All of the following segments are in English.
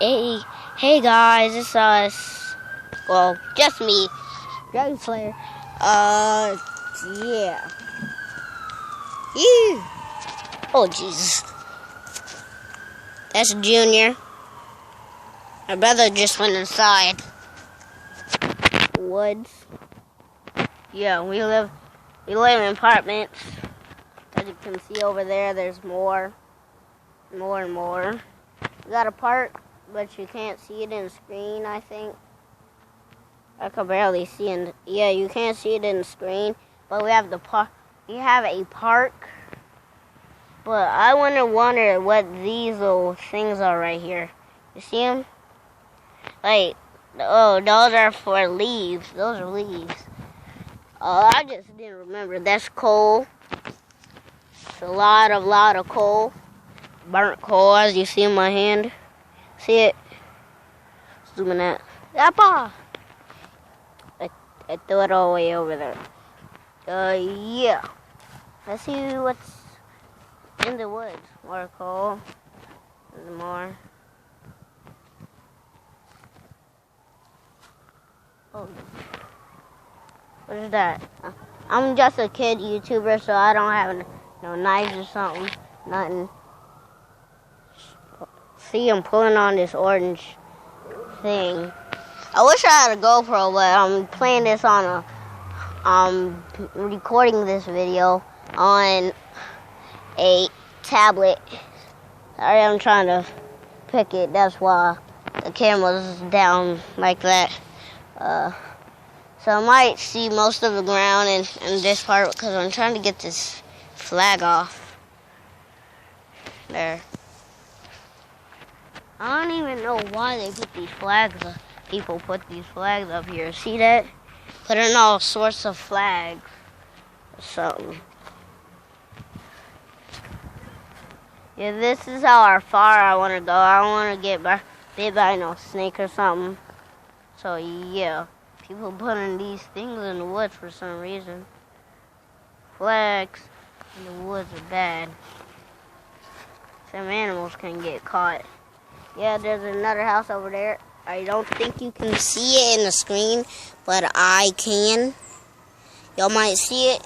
Hey guys, it's us. Well, just me, Dragon Slayer. Yeah. Yeah. Oh Jesus. That's Junior. My brother just went inside. Woods. Yeah, we live in apartments. As you can see over there, there's more and more. We got a park, but you can't see it in the screen, I think. I can barely see it. Yeah, you can't see it in the screen, but we have the park. We have a park. But I wonder what these little things are right here. You see them? Like, oh, those are for leaves. Those are leaves. I just didn't remember. That's coal. It's a lot of coal. Burnt coal, as you see in my hand. See it? Zooming out. Yappa! I threw it all the way over there. Yeah. Let's see what's in the woods. More coal. And more. Oh. What is that? I'm just a kid YouTuber, so I don't have no knives or something. Nothing. See, I'm pulling on this orange thing. I wish I had a GoPro, but I'm playing this on recording this video on a tablet. Sorry, I'm trying to pick it. That's why the camera's down like that. So I might see most of the ground in this part because I'm trying to get this flag off. There. I don't even know why they put these flags up. People put these flags up here. See that? Put in all sorts of flags or something. Yeah, this is how far I want to go. I don't want to get bit by no snake or something. So yeah, people putting these things in the woods for some reason. Flags in the woods are bad. Some animals can get caught. Yeah, there's another house over there. I don't think you can see it in the screen, but I can. Y'all might see it.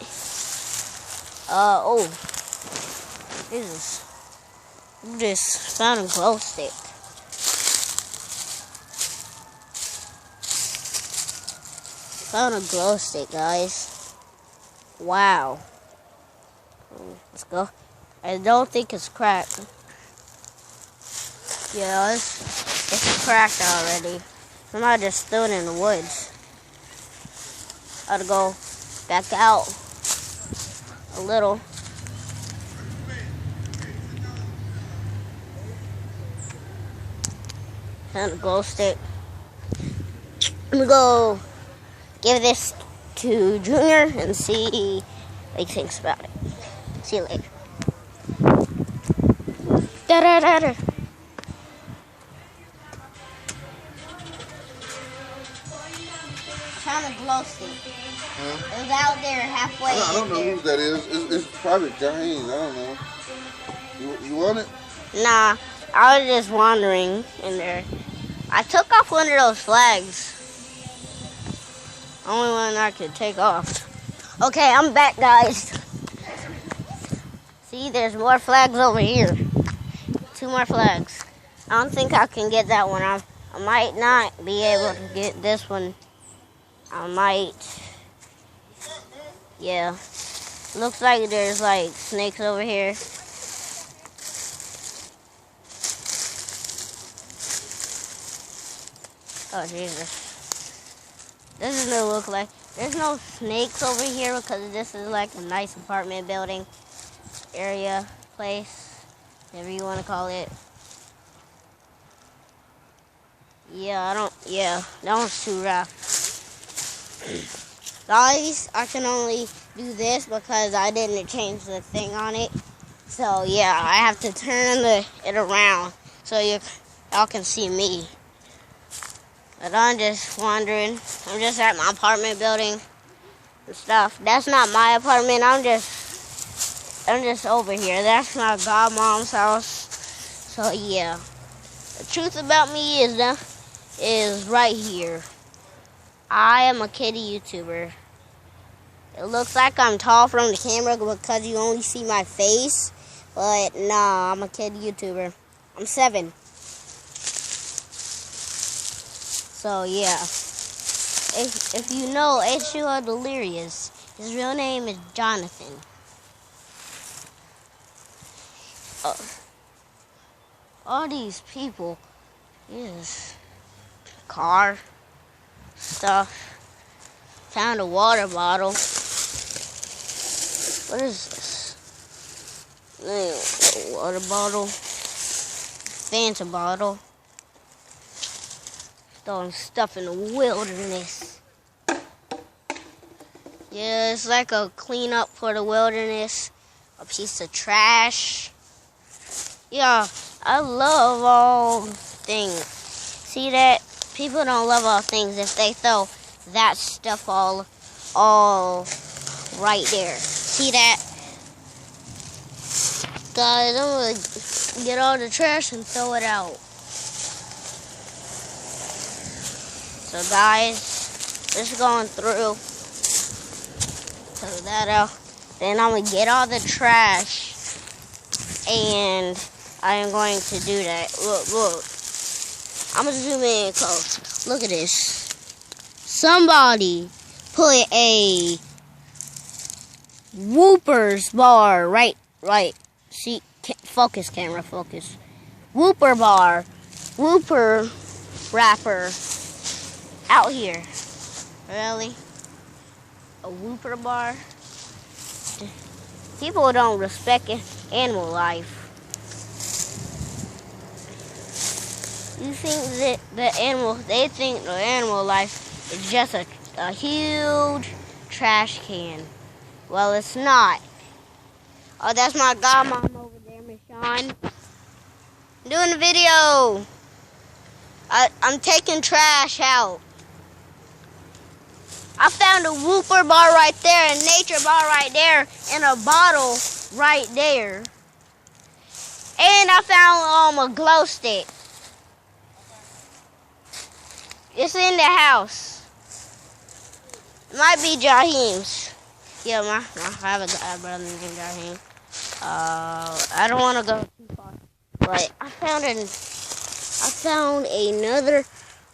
Oh. Jesus. I just found a glow stick. Found a glow stick, guys. Wow. Let's go. I don't think it's cracked. Yeah, it's cracked already. Somebody just threw it in the woods. I had to go back out a little. And a glow stick. I'm gonna go give this to Junior and see what he thinks about it. See you later. Da-da-da-da. Found a glow stick. Huh? It was out there halfway. I don't know who that is. It's probably Jaheen. I don't know. You want it? Nah, I was just wandering in there. I took off one of those flags. Only one I could take off. Okay, I'm back, guys. See, there's more flags over here. 2 more flags. I don't think I can get that one. I might not be able to get this one. I might. Yeah. Looks like there's like snakes over here. Oh Jesus. This is no look like. There's no snakes over here because this is like a nice apartment building area, place, whatever you want to call it. Yeah, that one's too rough. Guys, I can only do this because I didn't change the thing on it. So yeah, I have to turn it around so y'all can see me. But I'm just wandering. I'm just at my apartment building and stuff. That's not my apartment. I'm just over here. That's my godmom's house. So yeah. The truth about me is right here. I am a kitty YouTuber. It looks like I'm tall from the camera because you only see my face. But nah, I'm a kitty YouTuber. I'm 7. So yeah. If you know H2O Delirious, his real name is Jonathan. All these people, yes, car, stuff, found a water bottle. What is this? A water bottle, Fanta bottle. Throwing stuff in the wilderness. Yeah, it's like a cleanup for the wilderness. A piece of trash. Yeah, I love all things. See that? People don't love all things if they throw that stuff all right there. See that? Guys, I'm gonna get all the trash and throw it out. So guys, just going through. Throw that out. Then I'm gonna get all the trash, and I am going to do that. Look. I'm gonna zoom in close. Look at this. Somebody put a Whoopers bar right. See, focus camera, focus. Whooper bar, Whooper wrapper out here. Really? A Whooper bar? People don't respect animal life. You think that they think the animal life is just a huge trash can. Well, it's not. Oh, that's my godmom over there, Miss Sean. I'm doing a video. I'm taking trash out. I found a Whooper bar right there, a nature bar right there, and a bottle right there. And I found a glow stick. It's in the house. It might be Jaheem's. Yeah, I have a brother named Jaheem. I don't want to go too far, but I found another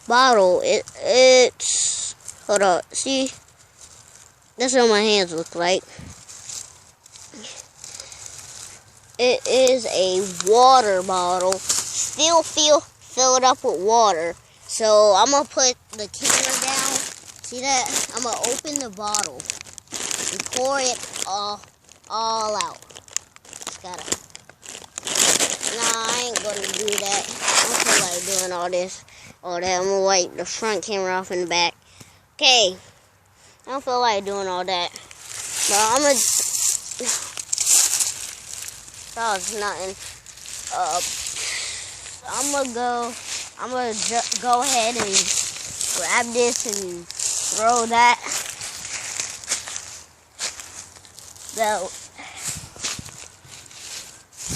bottle. It's hold on. See, that's what my hands look like. It is a water bottle, still filled up with water. So I'm gonna put the camera down. See that? I'm gonna open the bottle and pour it all out. Nah, I ain't gonna do that. I don't feel like doing all that. I'm gonna wipe the front camera off in the back. Okay. I don't feel like doing all that. But I'm gonna. That was nothing. I'm gonna go ahead and grab this and throw that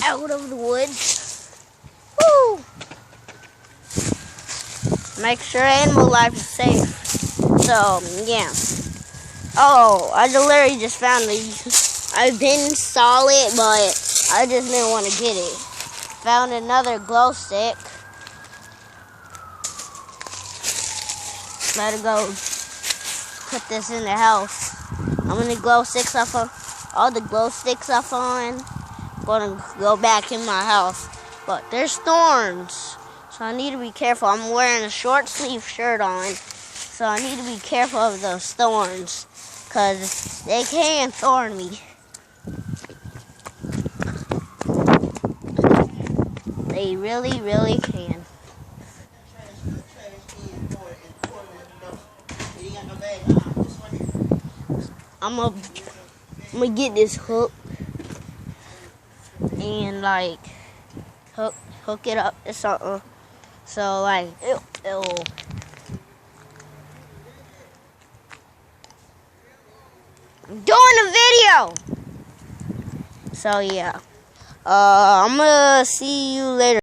out of the woods. Woo! Make sure animal life is safe. So, yeah. Oh, I literally just found these. I've been solid, but I just didn't want to get it. Found another glow stick. Better go put this in the house. I'm gonna glow sticks off of all the glow sticks I find. I'm gonna go back in my house. But there's thorns, so I need to be careful. I'm wearing a short sleeve shirt on, so I need to be careful of those thorns, because they can thorn me. They really, really can. I'm gonna get this hook and like hook it up to something, so like it'll I'm doing a video. So yeah, I'm gonna see you later.